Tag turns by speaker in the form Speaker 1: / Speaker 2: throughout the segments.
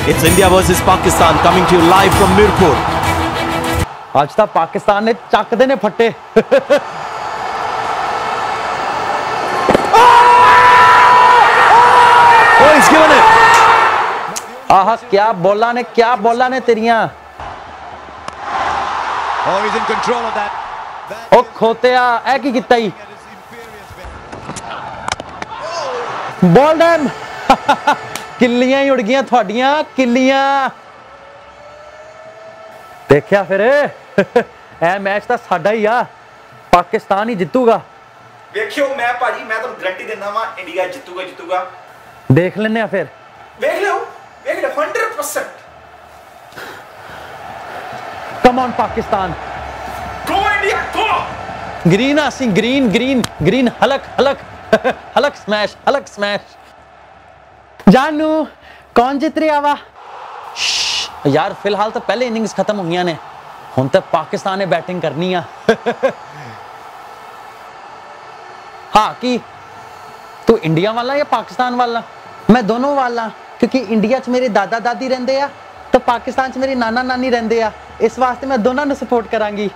Speaker 1: It's India versus Pakistan coming to you live from Mirpur.
Speaker 2: आज तक पाकिस्तान ने चकदे ने फट्टे।
Speaker 1: Oh, he's given it.
Speaker 2: आहा क्या बॉला ने तेरियां।
Speaker 3: Oh, he's in control of that.
Speaker 2: ओ खोतिया ऐ की कीता ही। Ball dam. किल्लियां ही उड़ गईयां थोड़ियां किल्लियां। देखिया फिर ए मैच तो साडा ही आ, पाकिस्तान ही जितूगा।
Speaker 4: देखियो मैं भाजी मैं तो गारंटी देना वा इंडिया जितूगा।
Speaker 2: देख लेने आ फिर।
Speaker 4: देख लो 100%।
Speaker 2: Come on Pakistan.
Speaker 4: Go India go.
Speaker 2: Green asking green हलक स्मैश। जानू कौन जित रहा वा? यार फिलहाल तो पहले इनिंग्स खत्म हुई ने, हुण तो पाकिस्तान ने बैटिंग करनी आ। हाँ कि तू इंडिया वाला या पाकिस्तान वाला? मैं दोनों वाला, क्योंकि इंडिया च मेरे दादा दादी रहिंदे आ तो पाकिस्तान च मेरे नाना नानी रहिंदे आ, इस वास्ते मैं दोनों नूं सपोर्ट करांगी।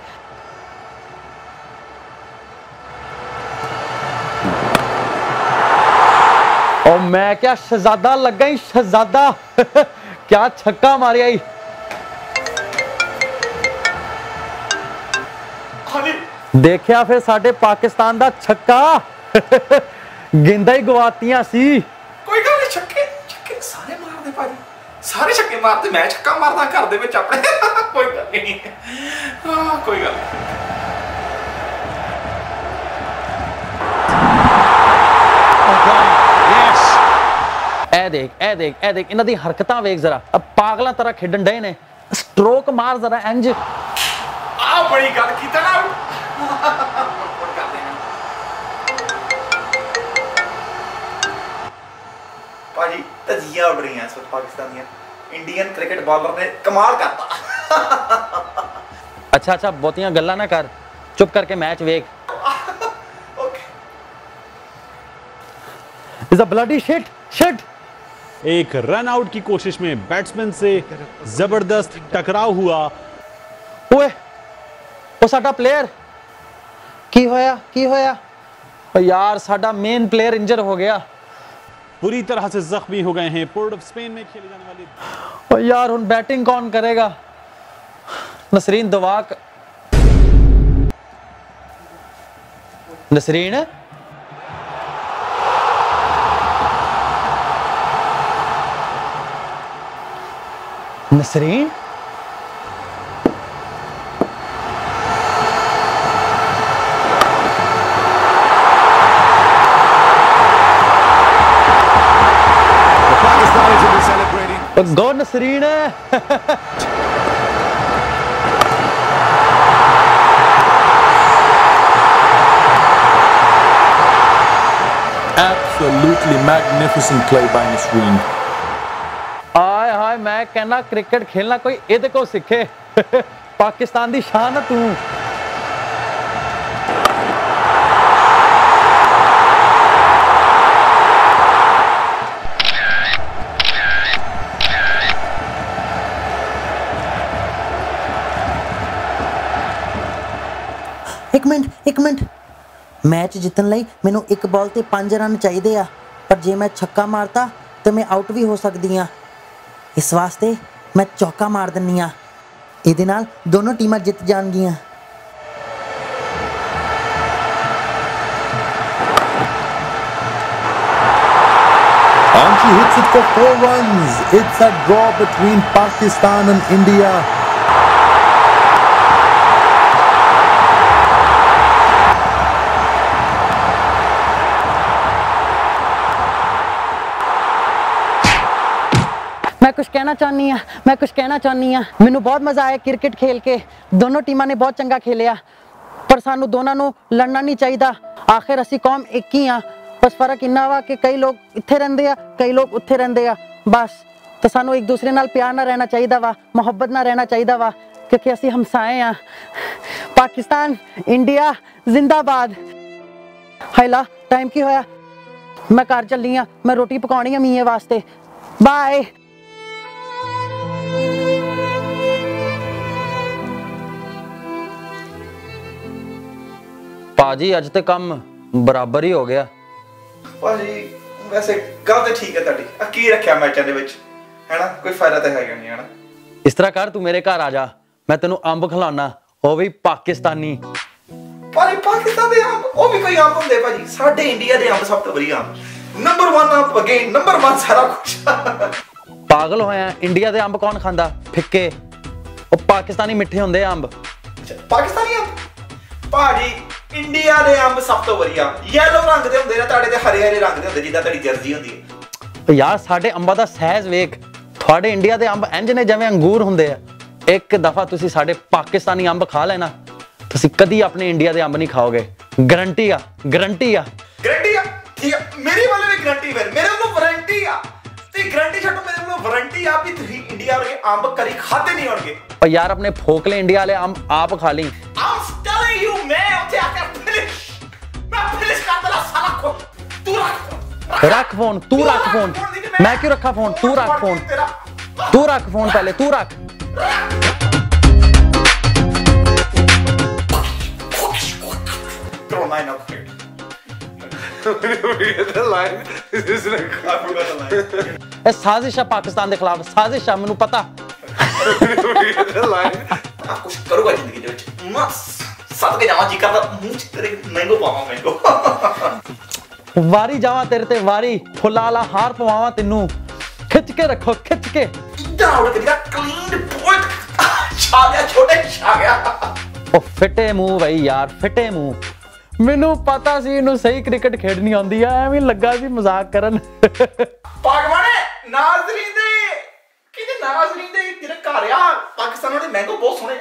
Speaker 2: और मैं क्या शहजादा लगा ही शहजादा। क्या छक्का मारिया ही। देखिया फिर साडे पाकिस्तान दा छक्का। गेंदा ही गवातियां सी।
Speaker 4: कोई गल नहीं, छक्के सारे मारदे भाजी, सारे छक्के मारदे, मैं छक्का मारदा घर दे विच अपने। कोई गल नहीं, कोई गल नहीं।
Speaker 2: ए देख इन्हां दी हरकतां वेख जरा, अब पागलां तरह खेडन डे ने। स्ट्रोक मार जरा इंज।
Speaker 4: आ बड़ी गल कीता ना। भाजी तजियां उड़ रही हैं इस वक्त पाकिस्तान दियां। इंडियन क्रिकेट बॉलर ने कमाल करता।
Speaker 2: अच्छा बहुतियां गल्लां ना कर, चुप करके मैच वेख।
Speaker 4: Okay.
Speaker 2: Is a bloody shit.
Speaker 5: एक रन आउट की कोशिश में बैट्समैन से जबरदस्त टकराव हुआ।
Speaker 2: ओए ओ साडा प्लेयर की होया? यार साडा मेन प्लेयर इंजर हो गया।
Speaker 5: पूरी तरह से जख्मी हो गए हैं। पोर्ट ऑफ स्पेन में खेली जाने वाली।
Speaker 2: ओ यार हुन बैटिंग कौन करेगा? Nasreen दवाक। Nasreen
Speaker 3: Pakistanis will be celebrating.
Speaker 2: Go Nasreen.
Speaker 1: Absolutely magnificent play by Nasreen.
Speaker 2: हाय मैं कहना क्रिकेट खेलना कोई इहदे को सीखे। पाकिस्तान दी शान है तू। एक मिनट मैच जितन लई मैनू एक बॉल ते 5 रन चाहिए आ, पर जे मैं छक्का मारता तो मैं आउट भी हो सकती हाँ। इस वास्ते मैं चौका मार दिन्नी आ। इहदे नाल दोनों टीमां जित जाणगियां।
Speaker 1: And she hits it for 4 runs. It's a draw between Pakistan and India.
Speaker 2: मैं कुछ कहना चाहनी हाँ। मैनू बहुत मज़ा आया क्रिकेट खेल के। दोनों टीमां ने बहुत चंगा खेलिया, पर सानू दोनों नू लड़ना नहीं चाहिए। आखिर असी कौम एक ही हाँ, बस फर्क इन्ना वा कि कई लोग इत्थे रहिंदे आ, कई लोग उत्थे रहिंदे आ। बस तो सानू एक दूसरे नाल प्यार ना रहना चाहिए वा, मुहब्बत ना रहना चाहिए वा, क्योंकि असी हमसाए हाँ। पाकिस्तान इंडिया जिंदाबाद। हायला टाइम की होया? मैं घर चली हाँ, मैं रोटी पकानी है मीए वास्ते। बाय। ਭਾਜੀ ਅੱਜ ਤੇ ਕੰਮ ਬਰਾਬਰ ਹੀ ਹੋ ਗਿਆ।
Speaker 4: ਭਾਜੀ ਵੈਸੇ ਗੱਲ ਤੇ ਠੀਕ ਹੈ ਤੁਹਾਡੀ, ਆ ਕੀ ਰੱਖਿਆ ਮੈਚਾਂ ਦੇ ਵਿੱਚ ਹੈਨਾ, ਕੋਈ ਫਾਇਦਾ ਤਾਂ ਹੈਗਾ ਨਹੀਂ ਹੈਨਾ।
Speaker 2: ਇਸ ਤਰ੍ਹਾਂ ਕਰ, ਤੂੰ ਮੇਰੇ ਘਰ ਆ ਜਾ, ਮੈਂ ਤੈਨੂੰ ਅੰਬ ਖਿਲਾਉਣਾ, ਉਹ ਵੀ ਪਾਕਿਸਤਾਨੀ।
Speaker 4: ਭਾਜੀ ਪਾਕਿਸਤਾਨ ਦੇ ਅੰਬ ਉਹ ਵੀ ਕੋਈ ਅੰਬ ਹੁੰਦੇ ਭਾਜੀ? ਸਾਡੇ ਇੰਡੀਆ ਦੇ ਅੰਬ ਸਭ ਤੋਂ ਵਧੀਆ ਅੰਬ, ਨੰਬਰ 1 ਅੰਬ, ਅਗੇਨ ਨੰਬਰ 1 ਸਾਰਾ ਕੁਝ।
Speaker 2: ਪਾਗਲ ਹੋਇਆ, ਇੰਡੀਆ ਦੇ ਅੰਬ ਕੌਣ ਖਾਂਦਾ? ਫਿੱਕੇ, ਉਹ ਪਾਕਿਸਤਾਨੀ ਮਿੱਠੇ ਹੁੰਦੇ ਅੰਬ।
Speaker 4: ਪਾਕਿਸਤਾਨੀ ਅੰਬ ਭਾਜੀ, ਇੰਡੀਆ ਦੇ ਅੰਬ ਸਭ ਤੋਂ ਵਧੀਆ ਯੈਲੋ ਰੰਗ ਦੇ ਹੁੰਦੇ ਨੇ, ਤੁਹਾਡੇ ਤੇ ਹਰੇ ਹਰੇ ਰੰਗ ਦੇ ਹੁੰਦੇ ਜਿੱਦਾਂ ਤੁਹਾਡੀ ਜਰਸੀ ਹੁੰਦੀ ਹੈ।
Speaker 2: ਯਾਰ ਸਾਡੇ ਅੰਬਾਂ ਦਾ ਸਾਈਜ਼ ਵੇਖ, ਤੁਹਾਡੇ ਇੰਡੀਆ ਦੇ ਅੰਬ ਇੰਜ ਨੇ ਜਿਵੇਂ ਅੰਗੂਰ ਹੁੰਦੇ ਆ। ਇੱਕ ਦਫਾ ਤੁਸੀਂ ਸਾਡੇ ਪਾਕਿਸਤਾਨੀ ਅੰਬ ਖਾ ਲੈਣਾ, ਤੁਸੀਂ ਕਦੀ ਆਪਣੇ ਇੰਡੀਆ ਦੇ ਅੰਬ ਨਹੀਂ ਖਾਓਗੇ, ਗਰੰਟੀ ਆ, ਗਰੰਟੀ ਆ।
Speaker 4: ਗਰੰਟੀ ਆ? ਠੀਕ ਆ, ਮੇਰੇ ਵੱਲੋਂ ਵੀ ਗਰੰਟੀ, ਫਿਰ ਮੇਰੇ ਵੱਲੋਂ ਵਾਰੰਟੀ ਆ। ਤੇ ਗਰੰਟੀ ਛੱਡੋ, ਮੇਰੇ ਵੱਲੋਂ ਵਾਰੰਟੀ ਆ ਵੀ ਤੁਸੀਂ ਇੰਡੀਆ ਵਾਲੇ ਅੰਬ ਕਦੀ ਖਾਦੇ ਨਹੀਂ ਹੋਣਗੇ।
Speaker 2: ਪਰ ਯਾਰ ਆਪਣੇ ਫੋਕਲੇ ਇੰਡੀਆ ਵਾਲੇ ਅੰਬ ਆਪ ਖਾ ਲਈ।
Speaker 4: I'm telling you, ਮੈਂ ਉੱਥੇ ਆ ਕੇ ਫਿਨਿਸ਼, ਮੈਂ ਫਿਨਿਸ਼ ਕਰ ਦੇਣਾ ਸਾਰਾ ਕੁਝ। ਤੂੰ
Speaker 2: ਰੱਖ ਫੋਨ, ਤੂੰ ਰੱਖ ਫੋਨ, ਮੈਂ ਕਿਉਂ ਰੱਖਾ ਫੋਨ? ਤੂੰ ਰੱਖ ਫੋਨ, ਤੂੰ ਰੱਖ ਫੋਨ, ਪਹਿਲੇ ਤੂੰ ਰੱਖ।
Speaker 4: Throw mine up here.
Speaker 2: ਇਹ ਸਾਜ਼ਿਸ਼ ਆ ਪਾਕਿਸਤਾਨ ਦੇ ਖਿਲਾਫ, ਸਾਜ਼ਿਸ਼ ਆ, ਮੈਨੂੰ ਪਤਾ।
Speaker 4: ਕੁਝ ਕਰੂਗਾ ਜ਼ਿੰਦਗੀ ਦੇ ਵਿੱਚ, ਮਸ ਸਦਕੇ ਜਾਵਾਂ ਜੀ ਕਰਦਾ ਮੂੰਹ ਚ ਤੇਰੇ ਮੈਂਗੋ ਪਾਵਾਂ, ਮੈਂਗੋ।
Speaker 2: ਵਾਰੀ ਜਾਵਾਂ ਤੇਰੇ ਤੇ ਵਾਰੀ, ਫੁੱਲਾਂ ਵਾਲਾ ਹਾਰ ਪਵਾਵਾਂ ਤੈਨੂੰ, ਖਿੱਚ ਕੇ ਰੱਖੋ, ਖਿੱਚ ਕੇ।
Speaker 4: ਇੱਦਾਂ ਉੱਡ ਕੇ ਜਿਹੜਾ ਕਲੀਨ ਪੁਆਇੰਟ ਛਾ ਗਿਆ, ਛੋਟੇ ਛਾ ਗਿਆ।
Speaker 2: ਉਹ ਫਿੱਟੇ ਮੂੰਹ ਬਈ ਯਾਰ, ਫਿੱਟੇ ਮੂੰਹ। ਮੈਨੂੰ ਪਤਾ ਸੀ ਇਹਨੂੰ ਸਹੀ ਕ੍ਰਿਕਟ ਖੇਡਣੀ ਆਉਂਦੀ ਆ, ਐਵੇਂ ਲੱਗਾ ਸੀ ਮਜ਼ਾਕ ਕਰਨ।
Speaker 4: ਪਾਗਵਾਨੇ ਨਾਜ਼ਰੀਨ ਦੇ ਕਿਤੇ ਨਾਜ਼ਰੀਨ ਦੇ ਜਿਹੜੇ ਘਰ ਆ ਪਾਕਿਸਤਾਨ ਵਾਲੇ ਮੈਂਗੋ ਬਹੁਤ ਸੋਹਣੇ ਆ।